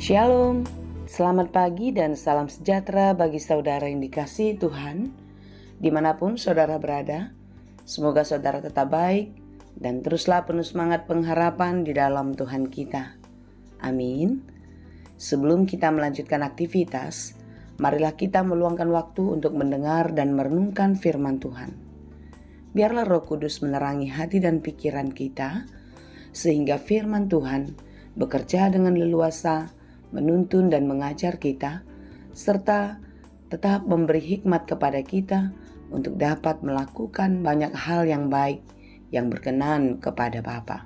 Shalom, selamat pagi dan salam sejahtera bagi saudara yang dikasihi Tuhan, dimanapun saudara berada. Semoga saudara tetap baik dan teruslah penuh semangat pengharapan di dalam Tuhan kita. Amin. Sebelum kita melanjutkan aktivitas, marilah kita meluangkan waktu untuk mendengar dan merenungkan firman Tuhan. Biarlah Roh Kudus menerangi hati dan pikiran kita, sehingga firman Tuhan bekerja dengan leluasa, menuntun dan mengajar kita, serta tetap memberi hikmat kepada kita untuk dapat melakukan banyak hal yang baik yang berkenan kepada Bapa.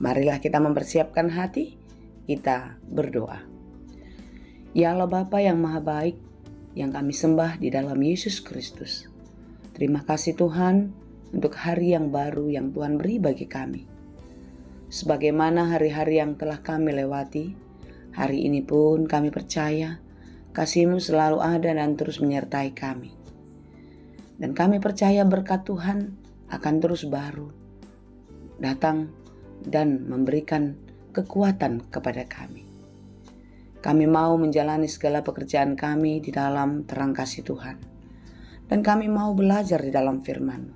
Marilah kita mempersiapkan hati, kita berdoa. Ya Allah Bapa yang maha baik, yang kami sembah di dalam Yesus Kristus. Terima kasih Tuhan untuk hari yang baru yang Tuhan beri bagi kami. Sebagaimana hari-hari yang telah kami lewati, hari ini pun kami percaya kasih-Mu selalu ada dan terus menyertai kami. Dan kami percaya berkat Tuhan akan terus baru datang dan memberikan kekuatan kepada kami. Kami mau menjalani segala pekerjaan kami di dalam terang kasih Tuhan. Dan kami mau belajar di dalam firman-Mu.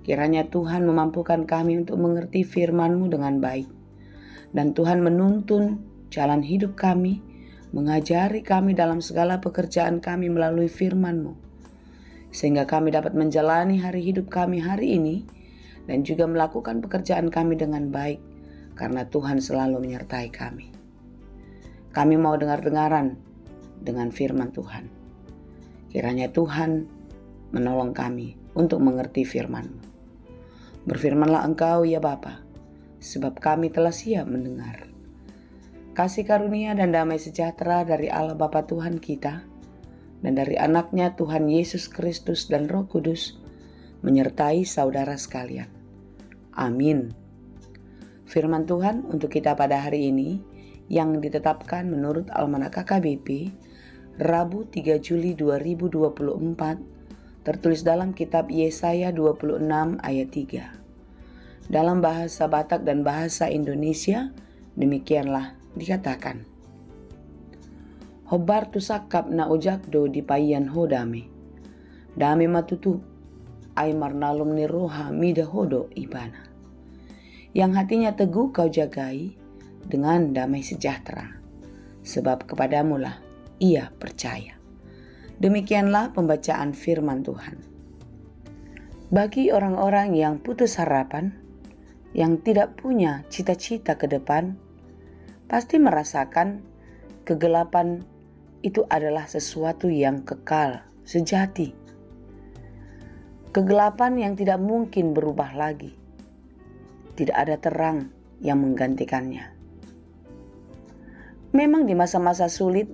Kiranya Tuhan memampukan kami untuk mengerti firman-Mu dengan baik. Dan Tuhan menuntun jalan hidup kami, mengajari kami dalam segala pekerjaan kami melalui firman-Mu. Sehingga kami dapat menjalani hari hidup kami hari ini dan juga melakukan pekerjaan kami dengan baik karena Tuhan selalu menyertai kami. Kami mau dengar-dengaran dengan firman Tuhan. Kiranya Tuhan menolong kami untuk mengerti firman-Mu. Berfirmanlah Engkau ya Bapa, sebab kami telah siap mendengar. Kasih karunia dan damai sejahtera dari Allah Bapa Tuhan kita dan dari anaknya Tuhan Yesus Kristus dan Roh Kudus menyertai saudara sekalian. Amin. Firman Tuhan untuk kita pada hari ini yang ditetapkan menurut Almanak KKBP Rabu 3 Juli 2024 tertulis dalam kitab Yesaya 26 ayat 3. Dalam bahasa Batak dan bahasa Indonesia demikianlah dikatakan, Hobar tu sakap na ujakdo di payan hodame, dame matutu, ay marnalum ni roha mida hodo ibana. Yang hatinya teguh kau jagai dengan damai sejahtera, sebab kepadamulah ia percaya. Demikianlah pembacaan firman Tuhan. Bagi orang-orang yang putus harapan, yang tidak punya cita-cita ke depan, pasti merasakan kegelapan itu adalah sesuatu yang kekal, sejati. Kegelapan yang tidak mungkin berubah lagi. Tidak ada terang yang menggantikannya. Memang di masa-masa sulit,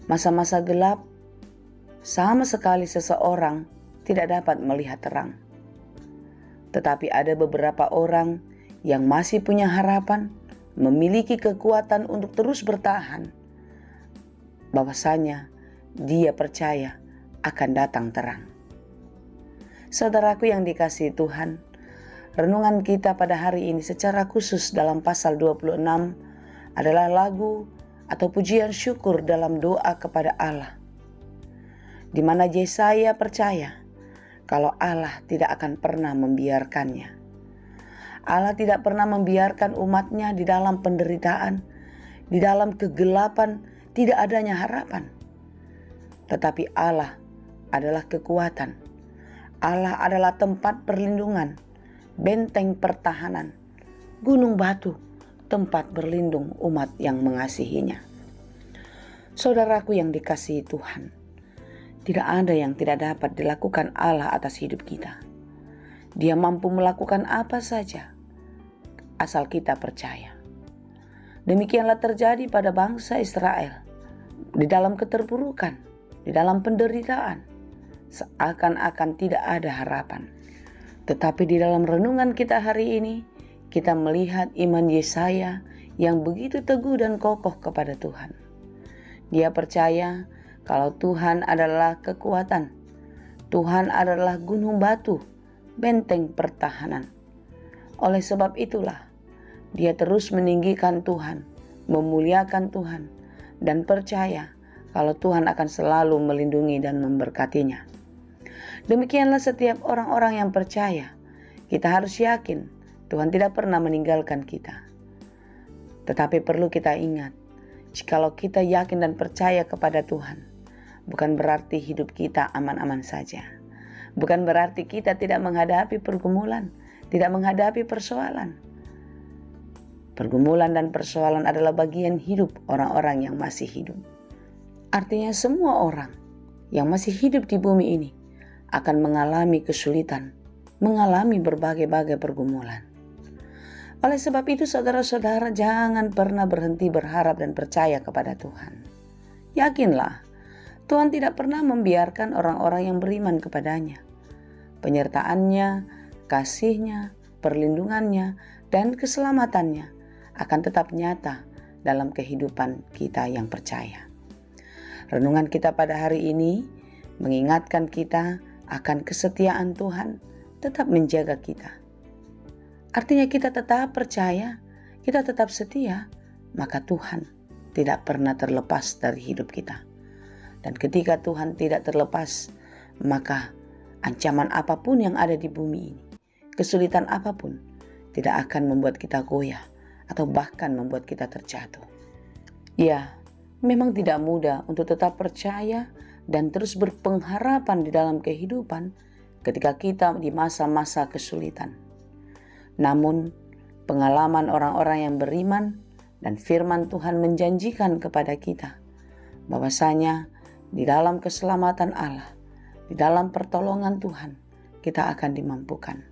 masa-masa gelap, sama sekali seseorang tidak dapat melihat terang. Tetapi ada beberapa orang yang masih punya harapan, memiliki kekuatan untuk terus bertahan, bahwasanya dia percaya akan datang terang. Saudaraku yang dikasihi Tuhan, renungan kita pada hari ini secara khusus dalam pasal 26 adalah lagu atau pujian syukur dalam doa kepada Allah, di mana Yesaya percaya kalau Allah tidak akan pernah membiarkannya. Allah tidak pernah membiarkan umatnya di dalam penderitaan, di dalam kegelapan, tidak adanya harapan. Tetapi Allah adalah kekuatan. Allah adalah tempat perlindungan, benteng pertahanan, gunung batu, tempat berlindung umat yang mengasihinya. Saudaraku yang dikasihi Tuhan, tidak ada yang tidak dapat dilakukan Allah atas hidup kita. Dia mampu melakukan apa saja, asal kita percaya. Demikianlah terjadi pada bangsa Israel. Di dalam keterpurukan, di dalam penderitaan, seakan-akan tidak ada harapan. Tetapi di dalam renungan kita hari ini, kita melihat iman Yesaya yang begitu teguh dan kokoh kepada Tuhan. Dia percaya kalau Tuhan adalah kekuatan, Tuhan adalah gunung batu, benteng pertahanan. Oleh sebab itulah, dia terus meninggikan Tuhan, memuliakan Tuhan, dan percaya kalau Tuhan akan selalu melindungi dan memberkatinya. Demikianlah setiap orang-orang yang percaya. Kita harus yakin Tuhan tidak pernah meninggalkan kita. Tetapi perlu kita ingat, jikalau kita yakin dan percaya kepada Tuhan, bukan berarti hidup kita aman-aman saja. Bukan berarti kita tidak menghadapi pergumulan, tidak menghadapi persoalan. Pergumulan dan persoalan adalah bagian hidup orang-orang yang masih hidup. Artinya semua orang yang masih hidup di bumi ini akan mengalami kesulitan, mengalami berbagai-bagai pergumulan. Oleh sebab itu saudara-saudara, jangan pernah berhenti berharap dan percaya kepada Tuhan. Yakinlah, Tuhan tidak pernah membiarkan orang-orang yang beriman kepadanya. Penyertaannya, kasih-Nya, perlindungannya, dan keselamatannya akan tetap nyata dalam kehidupan kita yang percaya. Renungan kita pada hari ini mengingatkan kita akan kesetiaan Tuhan tetap menjaga kita. Artinya kita tetap percaya, kita tetap setia, maka Tuhan tidak pernah terlepas dari hidup kita. Dan ketika Tuhan tidak terlepas, maka ancaman apapun yang ada di bumi ini, kesulitan apapun, tidak akan membuat kita goyah atau bahkan membuat kita terjatuh. Ya, memang tidak mudah untuk tetap percaya dan terus berpengharapan di dalam kehidupan ketika kita di masa-masa kesulitan. Namun, pengalaman orang-orang yang beriman dan firman Tuhan menjanjikan kepada kita bahwasanya di dalam keselamatan Allah, di dalam pertolongan Tuhan, kita akan dimampukan.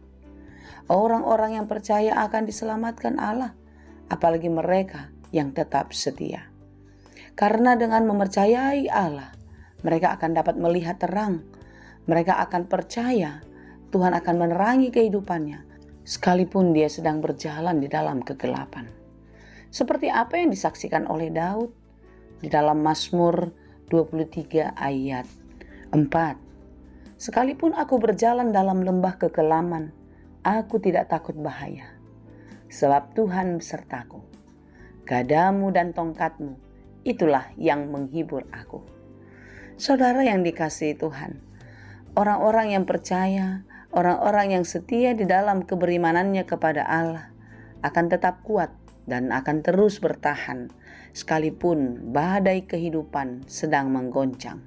Orang-orang yang percaya akan diselamatkan Allah, apalagi mereka yang tetap setia. Karena dengan mempercayai Allah, mereka akan dapat melihat terang. Mereka akan percaya Tuhan akan menerangi kehidupannya, sekalipun dia sedang berjalan di dalam kegelapan. Seperti apa yang disaksikan oleh Daud di dalam Mazmur 23 ayat 4. Sekalipun aku berjalan dalam lembah kekelaman, aku tidak takut bahaya, sebab Tuhan besertaku. Gadamu dan tongkatmu, itulah yang menghibur aku. Saudara yang dikasihi Tuhan, orang-orang yang percaya, orang-orang yang setia di dalam keberimanannya kepada Allah akan tetap kuat dan akan terus bertahan sekalipun badai kehidupan sedang menggoncang.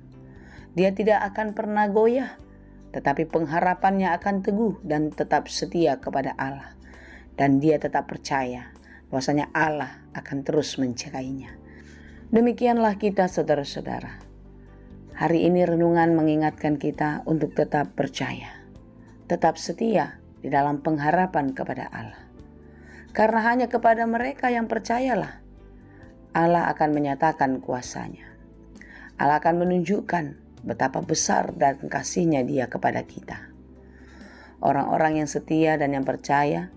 Dia tidak akan pernah goyah, tetapi pengharapannya akan teguh dan tetap setia kepada Allah. Dan dia tetap percaya bahwasanya Allah akan terus mencegainya. Demikianlah kita saudara-saudara. Hari ini renungan mengingatkan kita untuk tetap percaya, tetap setia di dalam pengharapan kepada Allah. Karena hanya kepada mereka yang percayalah Allah akan menyatakan kuasa-Nya. Allah akan menunjukkan betapa besar dan kasih-Nya Dia kepada kita. Orang-orang yang setia dan yang percaya,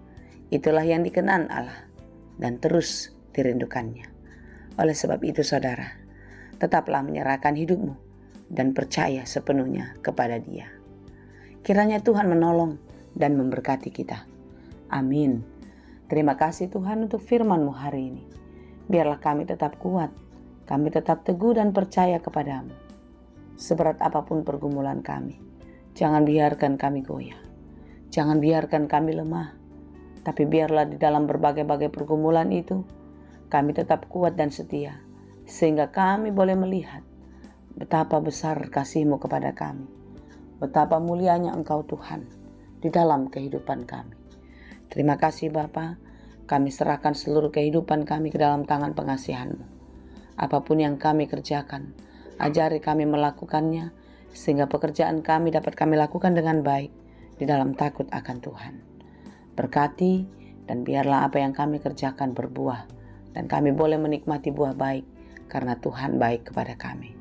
itulah yang dikenan Allah dan terus dirindukannya. Oleh sebab itu saudara, tetaplah menyerahkan hidupmu dan percaya sepenuhnya kepada Dia. Kiranya Tuhan menolong dan memberkati kita. Amin. Terima kasih Tuhan untuk firman-Mu hari ini. Biarlah kami tetap kuat, kami tetap teguh dan percaya kepadamu. Seberat apapun pergumulan kami, jangan biarkan kami goyah. Jangan biarkan kami lemah. Tapi biarlah di dalam berbagai-bagai pergumulan itu, kami tetap kuat dan setia, sehingga kami boleh melihat betapa besar kasih-Mu kepada kami, betapa mulianya Engkau Tuhan di dalam kehidupan kami. Terima kasih Bapa, kami serahkan seluruh kehidupan kami ke dalam tangan pengasihan-Mu. Apapun yang kami kerjakan, ajari kami melakukannya, sehingga pekerjaan kami dapat kami lakukan dengan baik di dalam takut akan Tuhan. Berkati dan biarlah apa yang kami kerjakan berbuah, dan kami boleh menikmati buah baik karena Tuhan baik kepada kami.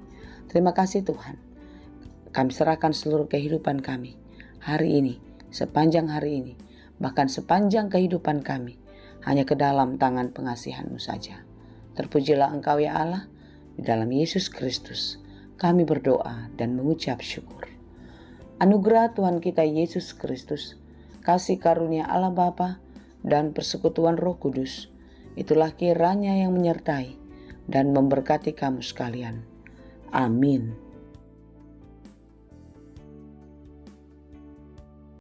Terima kasih Tuhan. Kami serahkan seluruh kehidupan kami hari ini, sepanjang hari ini, bahkan sepanjang kehidupan kami, hanya ke dalam tangan pengasihan-Mu saja. Terpujilah Engkau ya Allah, di dalam Yesus Kristus kami berdoa dan mengucap syukur. Anugerah Tuhan kita Yesus Kristus, kasih karunia Allah Bapa, dan persekutuan Roh Kudus itulah kiranya yang menyertai dan memberkati kamu sekalian. Amin.